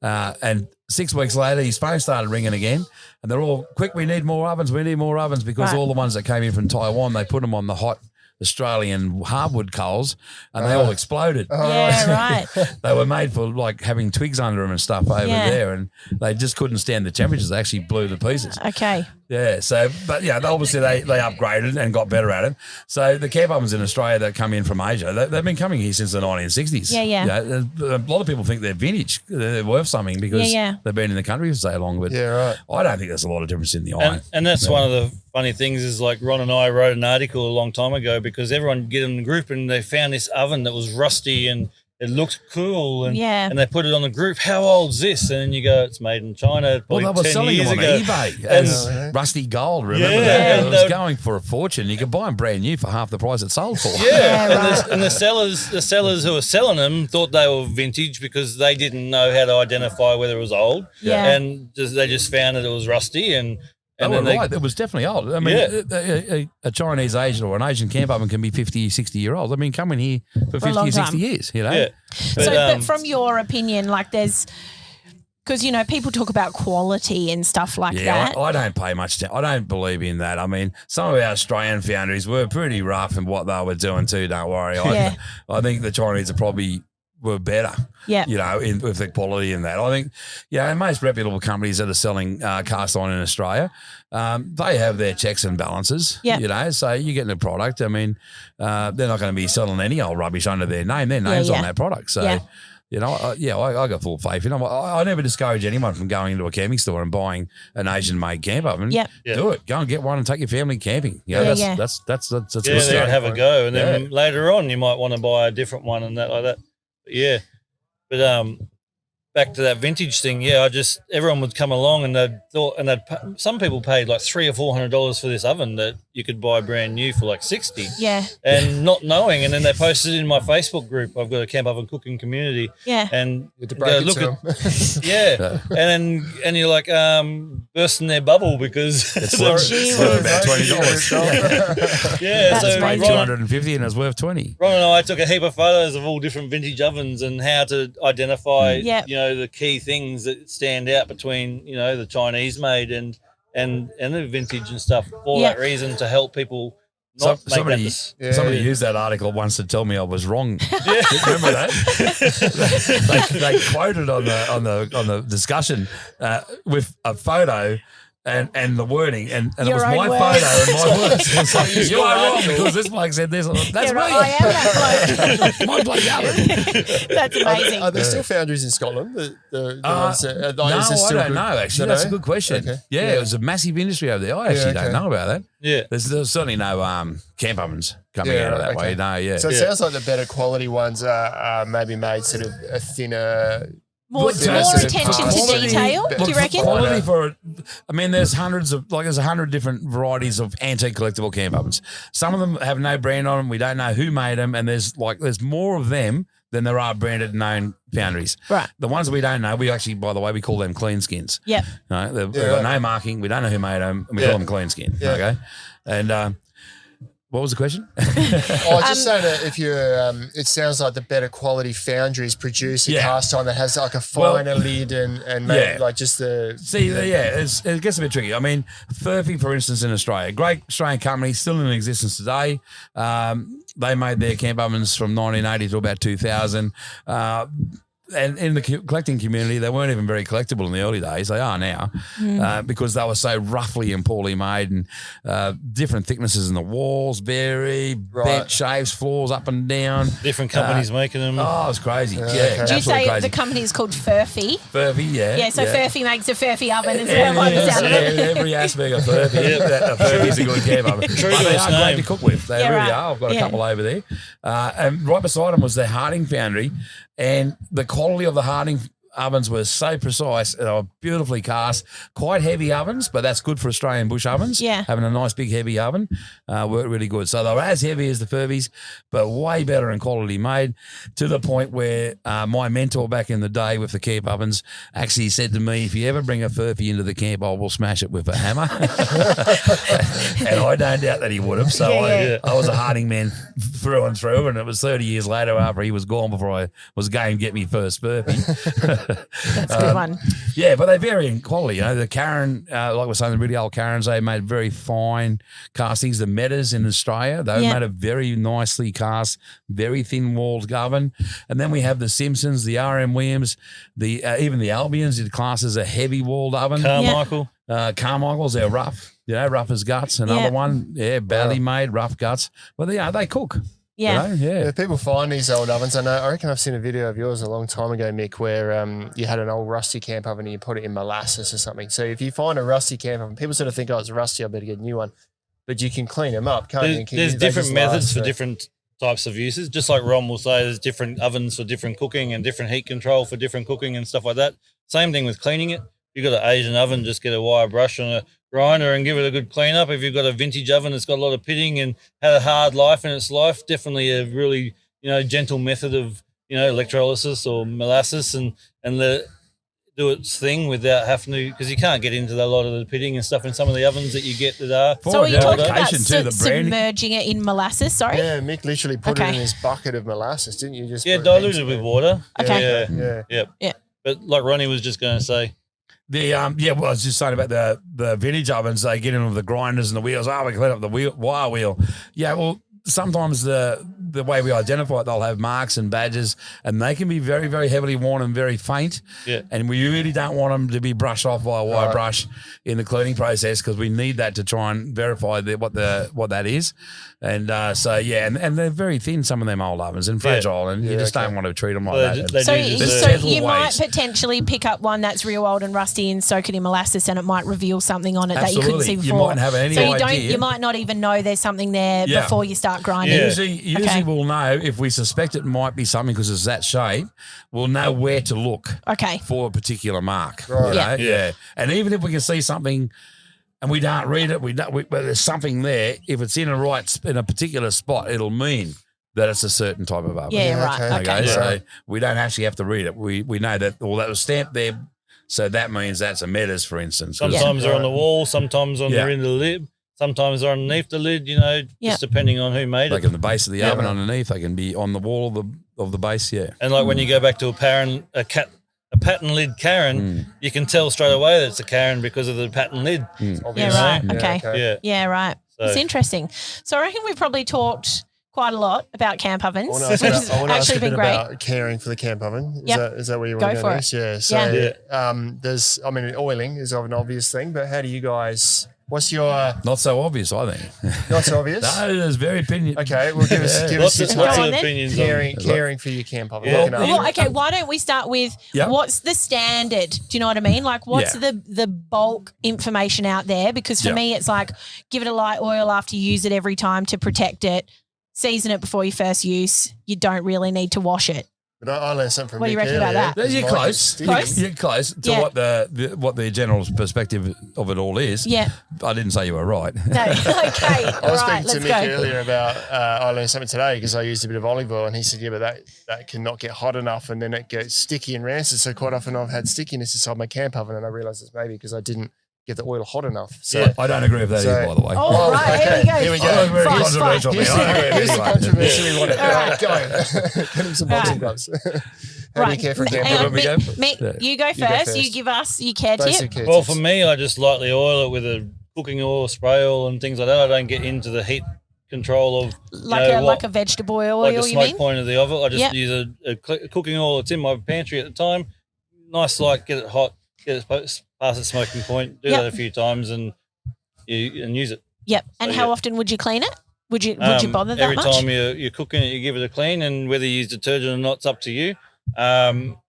And 6 weeks later, his phone started ringing again and they're all, quick, we need more ovens because all the ones that came in from Taiwan, they put them on the hot Australian hardwood coals and they all exploded. Yeah, right. They were made for like having twigs under them and stuff over there, and they just couldn't stand the temperatures. They actually blew to pieces. Okay. Yeah, so, but yeah, obviously they upgraded and got better at it. So the camp ovens in Australia that come in from Asia, they've been coming here since the 1960s. Yeah. A lot of people think they're vintage. They're worth something because they've been in the country for so long. But I don't think there's a lot of difference in the iron. And that's one of the funny things is like Ron and I wrote an article a long time ago because everyone get in the group and they found this oven that was rusty and it looked cool and they put it on the group. How old's this? And then you go, it's made in China. Well, they were selling them on eBay as rusty gold. Remember that? It was going for a fortune. You could buy them brand new for half the price it sold for. Yeah, and the sellers who were selling them thought they were vintage because they didn't know how to identify whether it was old. Yeah. And they just found that it was rusty and right. It was definitely old. I mean, a Chinese Asian or an Asian camp oven can be 50, 60 year old. I mean, coming here for 50 or 60 years, Yeah. But from your opinion, like because, people talk about quality and stuff like that. I don't pay much I don't believe in that. I mean, some of our Australian foundries were pretty rough in what they were doing too, don't worry. I think the Chinese were better, with the quality in that. I think, and most reputable companies that are selling cast iron in Australia, they have their checks and balances, so you're getting a product. I mean, they're not going to be selling any old rubbish under their name. Their name's on that product. So, I got full faith in them. I never discourage anyone from going into a camping store and buying an Asian-made camp oven. Do it. Go and get one and take your family camping. That's have a go. And then later on, you might want to buy a different one and that like that. But back to that vintage thing, everyone would come along and some people paid like $300 or $400 for this oven that you could buy brand new for like $60. Yeah. And not knowing, and then they posted in my Facebook group. I've got a camp oven cooking community. Yeah. And you look at and you're like bursting their bubble because it's worth about $20. So paid $250 and it's worth $20. Ron and I took a heap of photos of all different vintage ovens and how to identify the key things that stand out between the Chinese made and the vintage and stuff for that reason, to help people not somebody used that article once to tell me I was wrong. Remember that? they quoted on the discussion with a photo and the wording and it was my photo and my words. It's like, you are wrong because this bloke said this. That's me. I am that bloke. My bloody oven. That's amazing. Are there still foundries in Scotland? The ones that, no, I don't know, actually. That's a good question. Okay. Yeah, it was a massive industry over there. I actually don't know about that. Yeah. There's certainly no camp ovens coming out of that way. No, So it sounds like the better quality ones are maybe made sort of a thinner... More attention to detail, do you reckon? Quality there's hundreds of, there's 100 different varieties of antique collectible camp ovens. Some of them have no brand on them. We don't know who made them. And there's more of them than there are branded known foundries. Right. The ones we don't know, we actually, by the way, we call them clean skins. Yep. No, they've got no marking. We don't know who made them. And we call them clean skin. Yeah. Okay. And what was the question? Just saying that if you're, it sounds like the better quality foundries produce a cast iron that has like a finer lid and maybe like just the. See, it gets a bit tricky. I mean, Furphy, for instance, in Australia, great Australian company, still in existence today. They made their camp ovens from 1980 to about 2000. And in the collecting community, they weren't even very collectible in the early days. They are now because they were so roughly and poorly made and different thicknesses in the walls, bed shapes, floors up and down. Different companies making them. Oh, it's crazy. Yeah, Yeah, okay. Do you say crazy. the company is called Furphy? Furphy, yeah. Yeah, so Furphy makes a Furphy oven as well by the sound of it. Every aspect of Furphy. Furphy's a good camp oven. True But to they its are name. great to cook with. They really are. I've got a couple over there. And right beside them was the Harding foundry. And the quality of the Harding ovens were so precise. They were beautifully cast, quite heavy ovens, but that's good for Australian bush ovens. Yeah. Having a nice big heavy oven worked really good. So they were as heavy as the Furbies, but way better in quality made, to the point where my mentor back in the day with the camp ovens actually said to me, if you ever bring a Furby into the camp, I will smash it with a hammer. And I don't doubt that he would have. So I was a Harding man through and through, and it was 30 years later after he was gone before I was going to get me first Furby. That's a good one. Yeah, but they vary in quality. You know, the Karen, like we're saying, the really old Karens, they made very fine castings. The Metas in Australia, they made a very nicely cast, very thin walled oven. And then we have the Simpsons, the R.M. Williams, the even the Albions did class as a heavy walled oven. Carmichael. Carmichael's, they're rough. You know, rough as guts. Another one, badly made, rough guts. But they cook. Yeah. You know? Yeah, people find these old ovens. I reckon I've seen a video of yours a long time ago, Mick, where you had an old rusty camp oven and you put it in molasses or something. So if you find a rusty camp oven, people sort of think, oh, it's rusty, I better get a new one. But you can clean them up, can't you? There's different methods for different types of uses. Just like Ron will say, there's different ovens for different cooking and different heat control for different cooking and stuff like that. Same thing with cleaning it. If you've got an Asian oven, just get a wire brush and a grinder and give it a good clean up. If you've got a vintage oven that's got a lot of pitting and had a hard life in its life, definitely a really, gentle method of, electrolysis or molasses and let it do its thing without having to, because you can't get into a lot of the pitting and stuff in some of the ovens that you get that are. So are you talking about the submerging it in molasses? Sorry? Yeah, Mick literally put it in his bucket of molasses, didn't you? Just Diluted with water. Okay. Yeah. But like Ronnie was just going to say, I was just saying about the vintage ovens. They get in with the grinders and the wheels. We clean up the wire wheel. Yeah, well, sometimes the way we identify it, they'll have marks and badges, and they can be very, very heavily worn and very faint. Yeah, and we really don't want them to be brushed off by a wire brush in the cleaning process, because we need that to try and verify what that is. And and they're very thin, some of them old ovens, and fragile, and you just don't want to treat them like that. So you might potentially pick up one that's real old and rusty and soak it in molasses, and it might reveal something on it that you couldn't see before. You mightn't have any idea. You might not even know there's something there before you start grinding. Usually we'll know if we suspect it might be something because it's that shape. We'll know where to look for a particular mark. Right. And even if we can see something and we don't read it, but there's something there. If it's in a particular spot, it'll mean that it's a certain type of oven. Yeah, right. Okay. So we don't actually have to read it. We know that that was stamped there, so that means that's a Metas, for instance. Sometimes they're on the wall, sometimes they're in the lid. Sometimes they're underneath the lid, just depending on who made it. Like in the base of the oven underneath, they can be on the wall of the base, And like when you go back to a pattern lid Karen, you can tell straight away that it's a Karen because of the pattern lid. Yeah, right. Okay. Yeah, right. So, it's interesting. So I reckon we've probably talked quite a lot about camp ovens, I which has actually been great. About caring for the camp oven. Is that where you Go want to go for next? it. Yeah. So oiling is an obvious thing, but how do you guys? What's your not so obvious, I think. Not so obvious. No, it's very opinion. Okay, well, give us your lots of opinions. Caring for your camp oven. Why don't we start with what's the standard? Do you know what I mean? Like, what's the bulk information out there? Because for me, it's like give it a light oil after you use it every time to protect it. Season it before your first use. You don't really need to wash it. But I learned something from What do you Mick reckon about earlier. that? You're close. Close? You're close to what the general perspective of it all is. Yeah. I didn't say you were right. No. Okay. I was All right, speaking to Mick earlier about I learned something today because I used a bit of olive oil, and he said, yeah, but that cannot get hot enough, and then it gets sticky and rancid. So quite often I've had stickiness inside my camp oven, and I realised it's maybe because I didn't get the oil hot enough. So I don't agree with that either, by the way. Oh, right. okay. Here we go. Here we go. Very Fight, controversial. fight. Here's the controversy we wanted. All right. Go. Get him some boxing gloves. How do you care for a camp Hang on, oven? Mick, you go first. You give us your care tip. Basic care Well, tips. for me, I just lightly oil it with a cooking oil, spray oil, and things like that. I don't get into the heat control of Like a vegetable oil, like a you smoke mean? point of the oven. I just use a cooking oil that's in my pantry at the time. Nice light, get it hot, get it past its smoking point. Do that a few times and use it. Yep. And So, how often would you clean it? Would you bother that every much? time you're cooking it, you give it a clean, and whether you use detergent or not, it's up to you.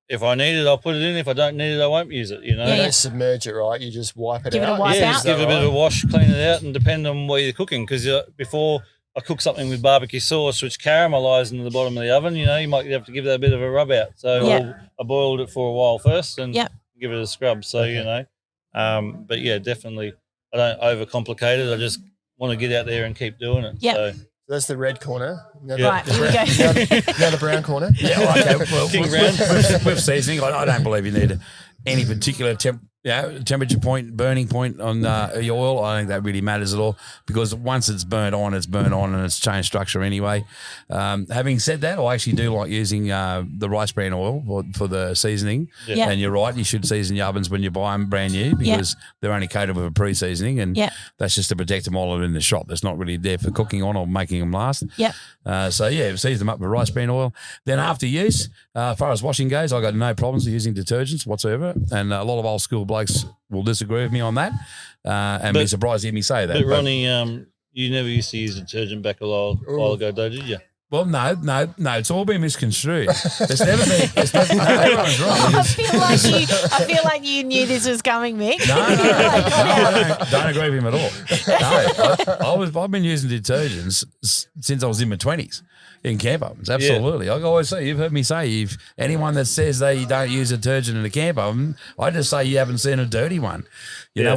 If I need it, I'll put it in. If I don't need it, I won't use it. You know, You don't submerge it, right? You just wipe it Give it out. a wipe out. just give it a bit of a wash, clean it out, and depend on what you're cooking. Because before I cook something with barbecue sauce, which caramelizes into the bottom of the oven, you might have to give that a bit of a rub out. So I boiled it for a while first and give it a scrub. So but yeah, definitely, I don't overcomplicate it. I just want to get out there and keep doing it. Yeah. So. That's the red corner. Now Right, here we go. now the brown corner. Yeah, okay. Well, Kingbrown. with seasoning, I don't believe you need any particular temperature point, burning point on your oil. I don't think that really matters at all because once it's burnt on and it's changed structure anyway. Having said that, I actually do like using the rice bran oil for the seasoning. Yeah. And you're right, you should season your ovens when you buy them brand new because they're only coated with a pre-seasoning and that's just to protect them all in the shop. That's not really there for cooking on or making them last. Yep. Season them up with rice bran oil. Then after use, as far as washing goes, I got no problems with using detergents whatsoever. And a lot of old school blokes will disagree with me on that and be surprised to hear me say that. But Ronnie, you never used to use detergent back a while ago, though, did you? Well, no, it's all been misconstrued. There's never been. Everyone's wrong. I feel like you knew this was coming, Mick. No, I don't agree with him at all. No, I've been using detergents since I was in my 20s. In camp ovens, absolutely. I always say, you've heard me say, if anyone that says they don't use detergent in a camp oven, I just say you haven't seen a dirty one. You know,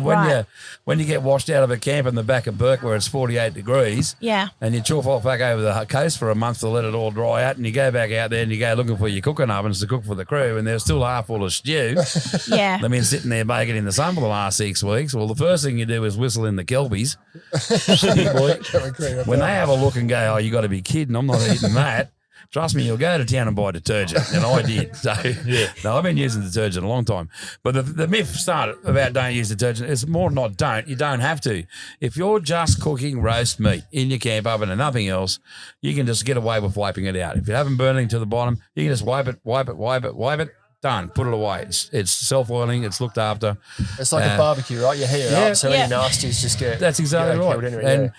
when you get washed out of a camp in the back of Burke where it's 48 degrees, and you chuff off back over the coast for a month to let it all dry out, and you go back out there and you go looking for your cooking ovens to cook for the crew, and they're still half full of stew. They've been sitting there baking in the sun for the last 6 weeks. Well, the first thing you do is whistle in the Kelbies. When they have a look and go, oh, you got to be kidding, I'm not eating that. Trust me, you'll go to town and buy detergent. And I did. So, no, I've been using detergent a long time. But the myth started about don't use detergent. It's more not don't. You don't have to. If you're just cooking roast meat in your camp oven and nothing else, you can just get away with wiping it out. If you haven't burning to the bottom, you can just wipe it. Done. Put it away. It's self-oiling. It's looked after. It's like a barbecue, right? You heat it up, so any nasties just get. That's exactly right. Anyway,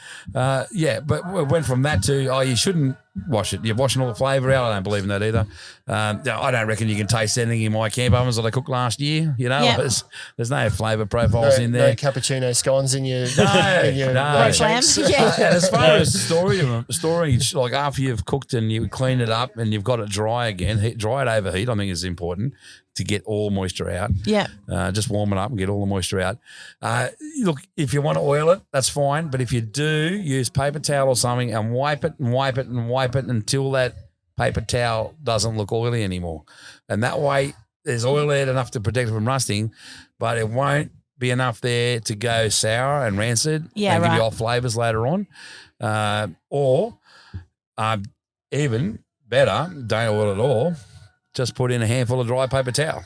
but we went from that to you shouldn't wash it. You're washing all the flavour out. I don't believe in that either. I don't reckon you can taste anything in my camp ovens that I cooked last year. You know, there's no flavour profiles in there. No cappuccino scones in your no. shakes. And as far as storage, like after you've cooked and you clean it up and you've got it dry again, dry it over heat. I think is important to get all moisture out. Yeah. Just warm it up and get all the moisture out. Look, if you want to oil it, that's fine. But if you do, use paper towel or something and wipe it until that paper towel doesn't look oily anymore. And that way there's oil there enough to protect it from rusting, but it won't be enough there to go sour and rancid and give you off flavours later on. Or even better, don't oil at all. Just put in a handful of dry paper towel.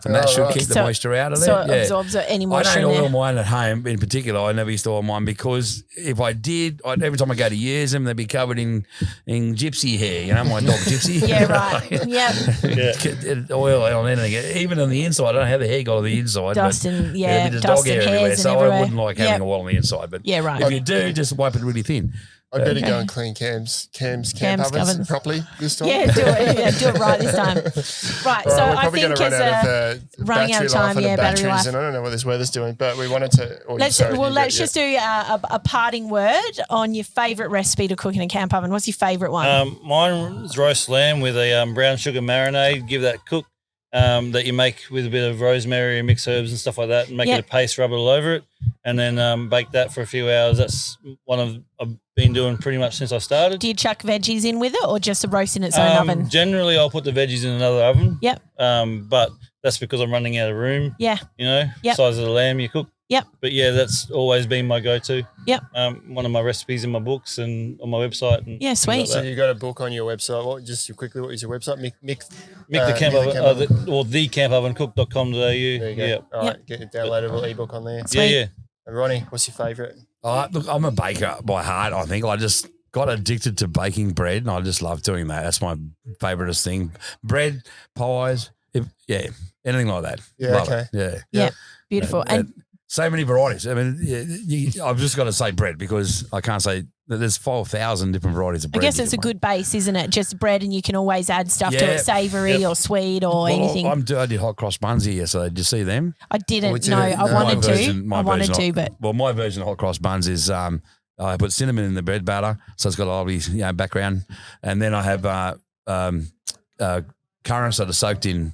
And that should keep the moisture out of there. So it absorbs any moisture I don't in oil there. mine at home in particular. I never used to oil mine because if I did, every time I go to use them, they'd be covered in gypsy hair. You know, my dog Gypsy. Oil on anything. Even on the inside. I don't know how the hair got on the inside. Dust and, dust and hairs so everywhere. I wouldn't like having oil on the inside. But if you do, just wipe it really thin. I'd better go and clean Cam's camp ovens properly this time. Yeah, do it. Yeah, do it right this time. Right. Well, so we're I probably think going to run out of running out of time. and Yeah, battery batteries, life. and I don't know what this weather's doing, but we wanted to. Let's just do a parting word on your favourite recipe to cook in a camp oven. What's your favourite one? Mine is roast lamb with a brown sugar marinade. Give that cook that you make with a bit of rosemary and mixed herbs and stuff like that, and make it a paste, rub it all over it, and then bake that for a few hours. That's one I've been doing pretty much since I started. Do you chuck veggies in with it, or just a roast in its own oven? Generally, I'll put the veggies in another oven. Yep. But that's because I'm running out of room. Yeah. You know, size of the lamb you cook. Yep. But yeah, that's always been my go-to. Yep. One of my recipes in my books and on my website. And yeah, sweet. So you got a book on your website. What is your website? Mick the Camp Oven, or thecampovencook.com.au. There you go. Yeah. All right, get a downloadable ebook on there. Sweet. Yeah. And Ronnie, what's your favourite? Look, I'm a baker by heart. I think I just got addicted to baking bread, and I just love doing that. That's my favouriteest thing. Bread, pies, anything like that. Yeah, love okay. it. Yeah, beautiful. And so many varieties. I mean, I've just got to say bread because I can't say there's 5,000 different varieties of bread. I guess it's a good base, isn't it? Just bread, and you can always add stuff to it, savoury or sweet or anything. I did hot cross buns here yesterday. Did you see them? I didn't. No, I wanted to, but my version of hot cross buns is I put cinnamon in the bread batter, so it's got a lovely background, and then I have currants that are soaked in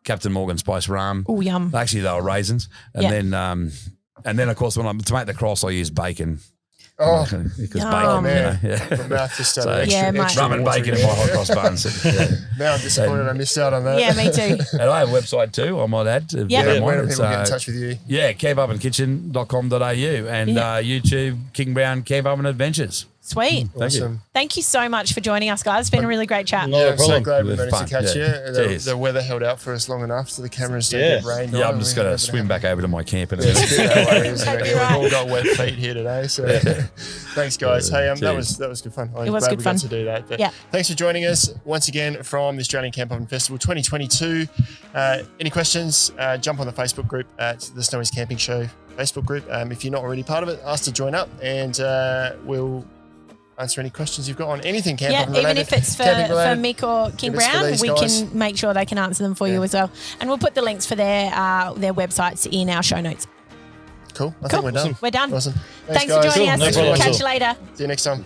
Captain Morgan spice rum. Oh, yum! Actually, they were raisins, and then of course to make the cross, I use bacon. Oh, because man. bacon, My mouth just started rum and bacon in my hot cross buns. Now I'm disappointed I missed out on that. Yeah, me too. And I have a website too, I might add. Where do people get in touch with you? Yeah, campovenkitchen.com.au and YouTube, Kingbrown Camp Oven Adventures. Sweet. Awesome. Thank you so much for joining us, guys. It's been a really great chat. No I'm so problem. glad we managed Fun. to catch Yeah. you. The weather held out for us long enough, so the cameras don't get rained on. Yeah, I'm just going to swim back over to my camp in a It's minute. a bit that way, isn't it? Exactly We've right. all got wet feet here today, so thanks, guys. Hey, that was good fun. It was good fun. To do that. But Yeah. Thanks for joining us once again from the Australian Camp Oven Festival 2022. Any questions? Jump on the Facebook group at the Snowy's Camping Show Facebook group. If you're not already part of it, ask to join up, and we'll answer any questions you've got on anything camping related. Even if it's for Mick or Kingbrown, we can make sure they can answer them for you as well. And we'll put the links for their websites in our show notes. Cool. I think we're done. We're done. Awesome. Thanks guys. for joining us. No problem. Catch you later. See you next time.